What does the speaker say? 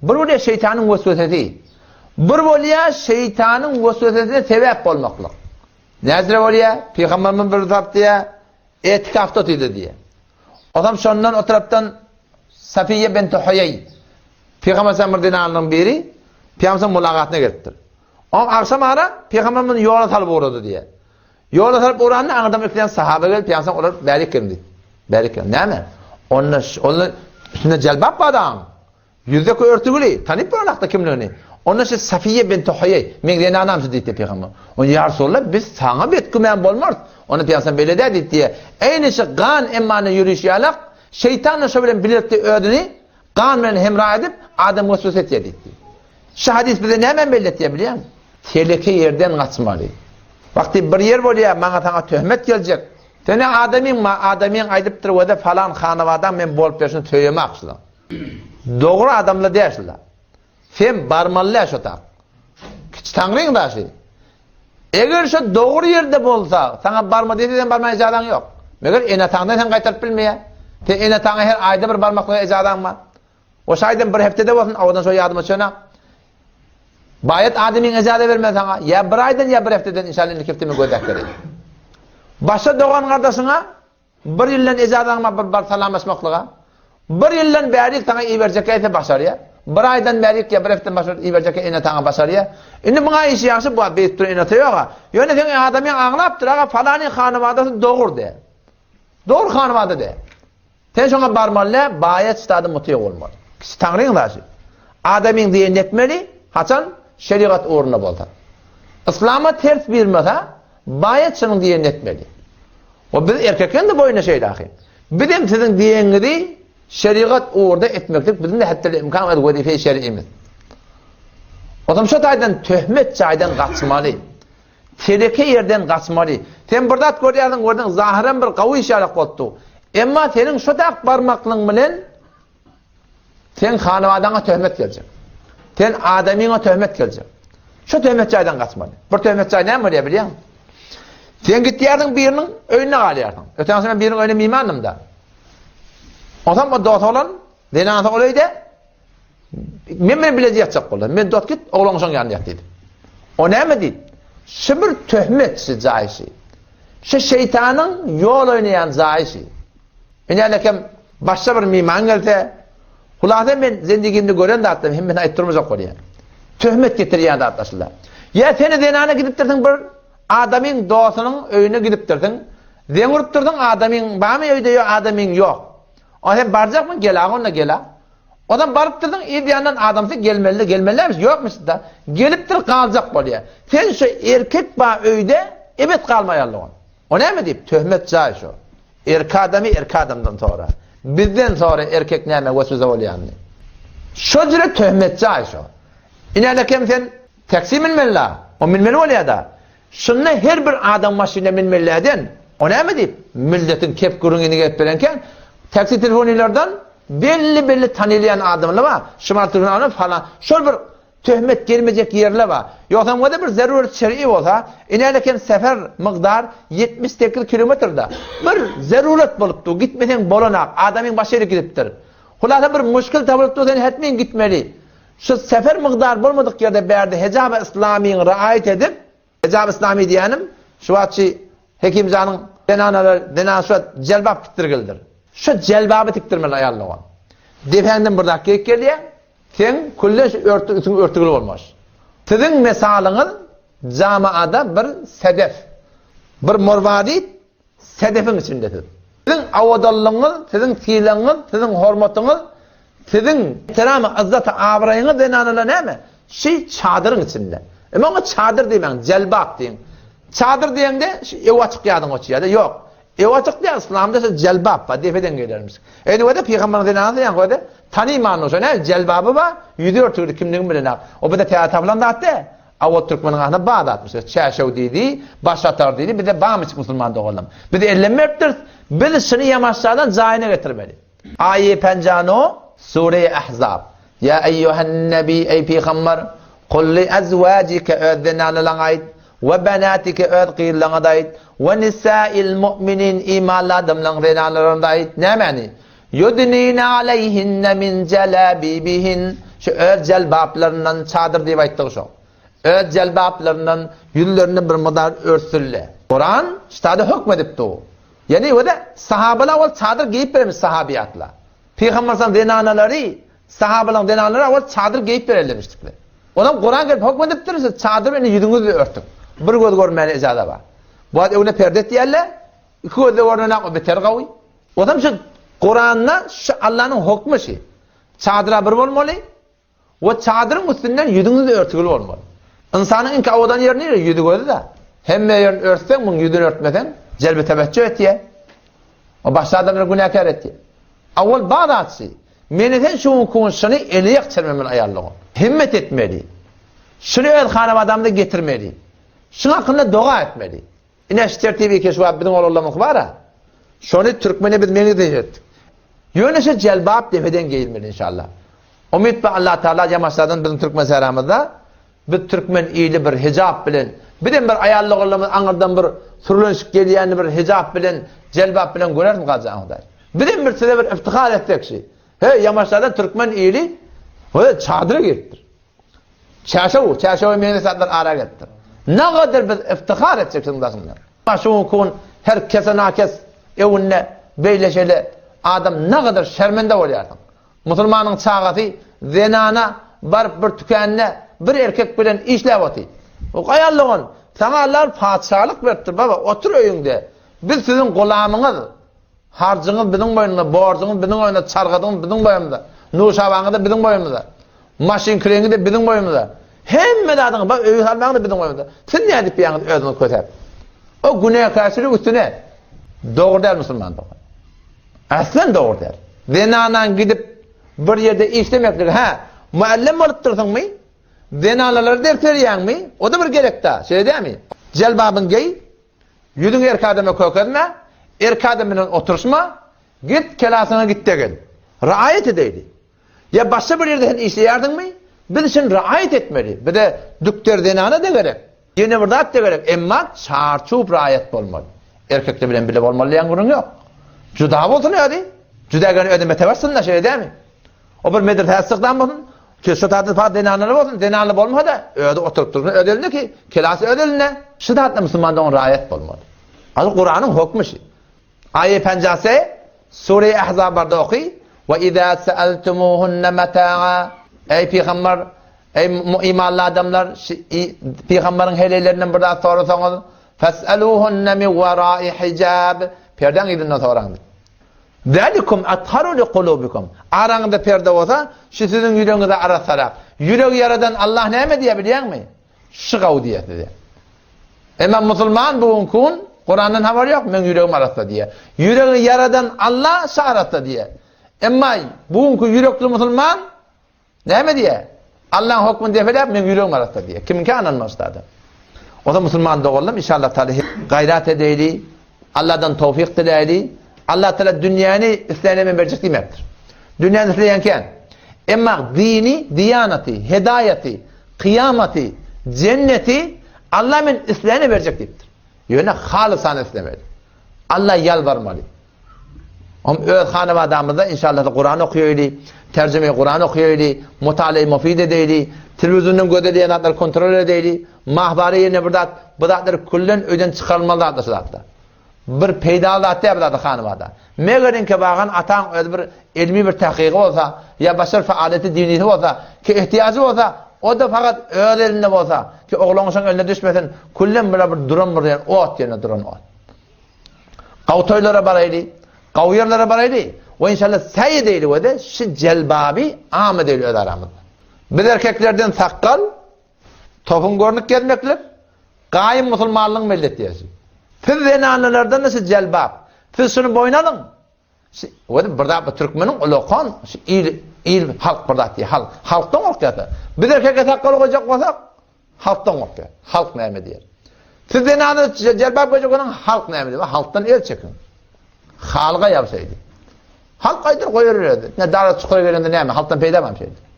Bir bolya şeytanın vesvesesi. Bir bolya şeytanın vesvesesine sebep bolmaklık. Nezre bolya Peygamberimiz bir taptıya etikaf tutuydu diye. Adam şondan o taraftan Safiye binti Huyey Peygamber sallallahu biri Peygamber'in mülakatına gittir. O akşam ara Peygamber'in yola salıp uğradı diye. Yola salıp uğrandı anadam ökleyen sahabe gelip Peygamber onlar beri kimdi? Beri kim? Ne mi? Onun üstünde celbap adam. Yüzdeki örtügülü. Tanıyıp bırakta kimliğini. Onun için Safiye binti Huyey. Men rena anamsı deydi Peygamber. Onu ya Resulallah biz sana betkümen bolmaz. Onu Peygamber böyle dedi diye. Aynı şey gan emmanı yürüyüş yalak. Şeytanla şöyle bilirdi ödünü. Gan bilen hemra edip adam vesvese etdi. Şu hadis bize ne hemen belirtiyor biliyor musun? Tehlike yerden kaçmalı. Vakti bir yer oluyor, bana sana töhmet gelecek. Seni adamın aydıptır o da falan hanavadan men bolup yaşını töyeme akşılan. Doğru adamla değiştiler. Sen barmalı yaşatak. Tanrı'nın da şey. Eğer şu doğru yerde bolsa, sana barma dediysen barmaya icadan yok. Meğer enatağından sen kaytarıp bilmeye. Sen enatağına her ayda bir barmakla icadan var. O şayden bir haftada olsun, oradan sonra yardıma çöna. Bayat adamın icazı vermez sana. Ya bir aydan ya bir haftadan inşallah nikirtimi gödekleri. Başta doğan kardeşine bir yıldan icazı bir salamlaşmaklığa. Bir yıldan beri sana iyi verecek ise başarıya. Bir aydan beri ya bir haftadan başarı iyi verecek ise sana başarıya. Şimdi buna işi yaxşı bu beyttir inatı yok. Yani sen adamın anlaptır aga falanın hanımadası doğur de. Doğru hanımadı de. Sen şuna barmalı bayat stadı mutlaka olmalı. Tanrı'nın da şey. Adamın diyen etmeli. Haçan şeriat uğruna bolsa. İslam'a ters bilmese bayat şunun diyen etmeli. O biz erkeklerin de boyuna şey dahi. Bizim sizin diyenizi şeriat uğruna etmeklik bizim de hatta imkan var vazife şer'imiz. O zaman şu taydan töhmet çaydan kaçmalı. Tehlike yerden kaçmalı. Sen burada görüyorsun oradan zahiren bir kavi işaret oldu. Ama senin şu tak barmaklığın bilen sen hanımadana töhmet gelecek. Sen adamına töhmet gelecek. Şu töhmet çaydan kaçmalı. Bir töhmet çay ne mi diye biliyor musun? Sen gittiydin birinin önüne alıyordun. Öten sonra birinin önüne mimanım da. O zaman o dot olan, denanatı olaydı. Men bileci yatacak oldu. Men dot git, oğlan son yanında yat dedi. O ne mi dedi? Şu bir töhmetsi zayışı. Şu şeytanın yol oynayan zayışı. İnelekem başka bir miman gelse, hulâda men zindigimde gören de attım, hem ben ayıttırmayacak oraya. Töhmet getiriyen de atlaşırlar. Ya seni denana gidip durdun bir adamın doğasının öyüne gidip durdun. Zengurup durdun adamın, bana öyde yok, adamın yok. O hem baracak mı? Gela, onunla gela. Odan barıp durdun, iyi bir yandan adamsı gelmelilermiş, yokmuş da. Gelip dur kalacak oraya. Sen şu erkek bağ öyde, evet kalmayalım. O ne mi deyip? Töhmet cahil şu. Erkek adamdan sonra. Bizden sonra erkek neyme vesvese oluyor. Şu cüre töhmet cahil şu. İnelekem sen taksi binmeli, o binmeli oluyor da. Şununla her bir adam maşine binmelilerden, o ne mi deyip? Milletin kep kurungini getirenken, taksi telefonilerden belli tanılayan adamlar var. Şımal telefonlarına falan. Şöyle bir töhmet gelmeyecek yerler var. Yoksa o da bir zaruret şer'i olsa, ineleken sefer miqdar 78 kilometrede. Bir zaruret bolup gitmesen bolanak, adamın başıyla gidiptir. Hulasa bir müşkil tabılıp sen etmeyin gitmeli. Şu sefer miqdar bolmadık yerde berdi hicab-ı İslami'ni riayet edip, hicab-ı İslami diyenim, şu vatçı Hekimzanın denanası celbab tiktirgildir. Şu celbabı tiktirmeli ayarlığa. Defendim burada geliyor. Sen kulleş örtügülü olmaz. Sizin mesalınız camiada bir sedef. Bir morvadi sedefin içindedir. Sizin avadallığınız, sizin fiiliniz, sizin hormatunuz, sizin ihtiramı, izzatı, avrayınız denanıla ne mi? Şey çadırın içinde. Ama o çadır demeyin, celbab deyin. Çadır diyen de ev açık yadın o çiyada. Yok. Ev açık diye İslam'da celbab var. Defeden gelirmiş. O da Peygamber'in denanı diyen o da tanıyman olsa ne? Celbabı var. Yüzü örtüldü kimliğin bilen. O bir de teatr falan da attı. Avut Türkmen'in ağına bağda atmışlar. Çerşev dedi, başatar dedi. Bir de bağmış Müslüman da oğlum. Bir de ellenmektir. Birisini yamaçlardan zahine getirmeli. Ayet 50 Sure-i Ahzab. Ya eyyuhen nebi ey Peygamber. Kul li ezvacike öddenanılan ait. Ve benatike ödqiyillan ait. Ve nisa'il mu'minin imanlı adamlan renanlarında ait. Ne mani? Yudnine aleyhinne min celabibihin. Şu öz celbaplarından çadır diye ayttık şu. Öz celbaplarından yüzlerini bir madar örtürle. Kur'an işte hükmedipti o. Yani o da sahabeler ol çadır giyip vermiş sahabiyatla. Peygamber'in denanaları, sahabelerin denanaları ol çadır giyip verilmiştikler. Ondan Kur'an gelip hükmediptir, çadır beni yüzünüzü örtün. Bir göz görmeli icazı var. Bu adı evine perde diyerler, iki gözle görmeli beter kavi. Ondan şu Kur'an'la şu Allah'ın hükmü şey. Çadıra bir olmalı, o çadırın üstünden yüzünüzü örtülü olmalı. İnsanın inki avadan yerini yüzü gözü da. Hem yerini örtsen, bunun yüzünü örtmeden, celbi teveccüh et diye. O başta adamları günahkar et diye. Avval bağdatsı. Meneten şunun konuşunu eliyek çermemin ayarlığı. Himmet etmeli. Şunu öz hanım adamda getirmeli. Şunun hakkında dua etmeli. İneşter TV keşfat bizim oğlullamak var ha. Şunu Türkmen'e biz meni de ettik. Yönesi celbab defeden giyilmeli inşallah. Umid be Allah Teala cemaatlerden bizim Türkmen seramızda bir Türkmen iyili bir hicab bilen, bir ayarlı oğlumuz anırdan bir sürülünçük geliyen bir hicab bilen, celbab bilen görer mi kalacağını? Bir size bir iftihar ettik şey. He yamaçlardan Türkmen iyili o çadıra gittir. Çarşavı mühendisatlar ara gittir. Ne kadar biz iftihar edeceksiniz aslında. Şu kun herkese nakes evine beyleşeli adam ne kadar şermende oluyor. Müslümanın çağatı zenana barıp bir tükenine bir erkek bilen işlev atı. O ayarlığın sana Allah padişahlık verdi baba otur öyünde. Biz sizin gulamınız. Harcınız bizim boyunuzda, borcunuz bizim boyunuzda, çargıdınız bizim boyunuzda, nuşavanı da bizim boyunuzda, maşin krengi de bizim boyunuzda. Hem medadınız, bak öğüt almanı da bizim boyunuzda. Siz ne edip bir yanınız ödünüz kötep? O güneye karşılık üstüne doğru der Müslüman doğru. Aslen doğru der. Zenanan gidip bir yerde işlemektir. Ha, muallem olup dursun mu? Zenanaları ders veriyen mi? O da bir gerek daha. Şey değil mi? Celbabın giy, yüzün erkademe kokadına, erkademinin oturuşma, git kelasına git de gel. Raayet edeydi. Ya başka bir yerde işleyerdin mi? Bir için raayet etmeli. Bir de düktör denana da gerek. Yine burada da gerek. Ama çarçup raayet olmalı. Erkekle bilen bile olmalı yangurun yok. Cüda olsun hadi. Cüda gönü ödeme teversin da şey değil mi? O bir medretesizlikten olsun. Ki şu tadı falan denanalı olsun. Denanalı olmadı da öde oturup dursun. Ödeline ki kelası ödeline. Şu tadı Müslüman'dan raayet olmalı. Adı Kur'an'ın hükmü şey. Ayet 50 Sure-i Ahzab'da oku. Ve izâ se'eltumuhunne metâ'a. Ey peygamber, ey imanlı adamlar, peygamberin helelerinden burada sorursanız fes'eluhunne min verâi hicab. Perden gidin sorun. Zalikum atharu li kulubikum. Aranızda perde olsa, şu sizin yüreğinizde arasarak. Yüreği yaradan Allah ne mi diye biliyor musun? Şıkav diye size. Ama Müslüman bugün Kur'an'ın haberi yok, men yüreğim arasında diye. Yüreği yaradan Allah arasında diye. Ama bugünkü yürekli Müslüman ne mi diye? Allah'ın hükmünü defeler, men yüreğim arasında diye. Kiminki anılmışlardı. O da Müslüman doğalım. İnşallah Teala gayret edeyli, Allah'tan tevfik dileyli. Allah Teala dünyanı İslam'a verecek demektir. Dünyanı İslam'ken ama dini, diyaneti, hidayeti, kıyameti, cenneti Allah'ın İslam'a verecek demektir. Yani halisan istemeli. Allah yalvarmalı. Öz hanım adamımızda inşallah Kur'an okuyuydu, tercüme Kur'an okuyuydu, mutale-i mufid edeydi, televizyonun gödeleyen adları kontrol edeydi, mahbari yerine budatları kullen öden çıkarmalı adlı. Bir peydalı atı yapıladı hanımada. Meğerin ki bağın atan bir ilmi bir tahkiki olsa, ya başarı faaliyeti dinisi olsa, ki ihtiyacı olsa, o da fakat öyle elinde olsa, ki oğlanışın eline düşmesin, kullen böyle bir durum var yani, o at yerine duran o at. Kavtoylara baraydı, kavyarlara baraydı, o inşallah sayı değil o da, şu celbabi amı değil öyle aramızda. Biz erkeklerden sakkal, topun görünük gelmekler, gayim Müslümanlığın millet diyesi. Siz zenanelerden nasıl celbab? Siz şunu boynalın. Burada bir Türkmenin ulukan, il halk burada diye, halktan ortaya. Biz erkekle sakkal olacak olsak, halktan ortaya. Halk neyme diyer. Siz zenane celbab koyacak olan halk neyme diyer. Halktan el çekin. Halka yapsaydı. Halk aydır koyuyordu. Ne darat koyuyordu neyme, halktan peyda mı şeydi.